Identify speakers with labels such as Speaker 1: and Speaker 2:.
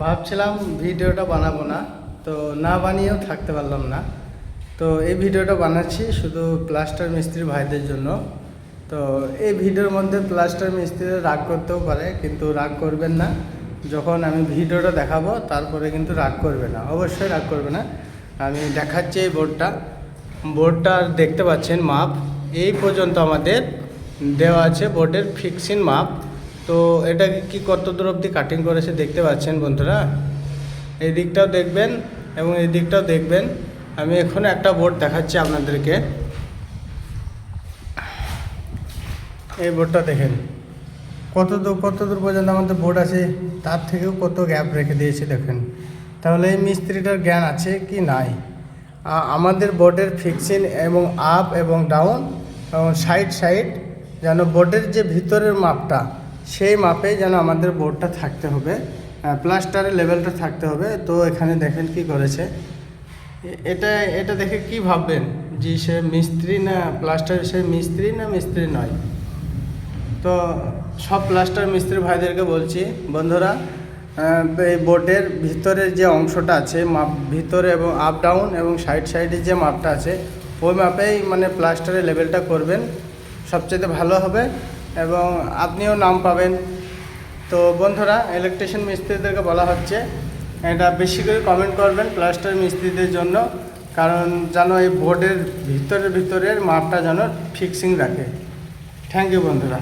Speaker 1: ভাবছিলাম ভিডিওটা বানাবো না, তো না বানিয়েও থাকতে পারলাম না। তো এই ভিডিওটা বানাচ্ছি শুধু প্লাস্টার মিস্ত্রি ভাইদের জন্য। তো এই ভিডিওর মধ্যে প্লাস্টার মিস্ত্রিরা রাগ করতেও পারে, কিন্তু রাগ করবেন না। যখন আমি ভিডিওটা দেখাবো তারপরে কিন্তু রাগ করবে না, অবশ্যই রাগ করবে না। আমি দেখাচ্ছি এই বোর্ডটা দেখতে পাচ্ছেন মাপ এই পর্যন্ত আমাদের দেওয়া আছে, বোর্ডের ফিক্সিং মাপ। তো এটা কি কত দূর অবধি কাটিং করেছে দেখতে পাচ্ছেন বন্ধুরা। এই দিকটাও দেখবেন এবং এই দিকটাও দেখবেন। আমি এখন একটা বোর্ড দেখাচ্ছি আপনাদেরকে। এই বোর্ডটা দেখেন কত দূর পর্যন্ত আমাদের বোর্ড আছে, তার থেকেও কত গ্যাপ রেখে দিয়েছে দেখেন। তাহলে এই মিস্ত্রিটার জ্ঞান আছে কি নাই? আমাদের বোর্ডের ফিক্সিং এবং আপ এবং ডাউন এবং সাইড যেন বোর্ডের যে ভিতরের মাপটা, সেই মাপে যেন আমাদের বোর্ডটা থাকতে হবে, প্লাস্টারের লেভেলটা থাকতে হবে। তো এখানে দেখেন কি করেছে। এটা দেখে কি ভাববেন যে সে মিস্ত্রি না প্লাস্টার, সে মিস্ত্রি নয়। তো সব প্লাস্টার মিস্ত্রি ভাইদেরকে বলছি বন্ধুরা, এই বোর্ডের ভিতরের যে অংশটা আছে মাপ, ভিতরে এবং আপ ডাউন এবং সাইডে যে মাপটা আছে, ওই মাপেই মানে প্লাস্টারের লেভেলটা করবেন, সবচেয়ে ভালো হবে এবং আপনিও নাম পাবেন। তো বন্ধুরা, ইলেকট্রিশিয়ান মিস্ত্রিদেরকে বলা হচ্ছে এটা বেশি করে কমেন্ট করবেন প্লাস্টার মিস্ত্রিদের জন্য, কারণ যেন এই বোর্ডের ভিতরের মাপটা যেন ফিক্সিং রাখে। থ্যাংক ইউ বন্ধুরা।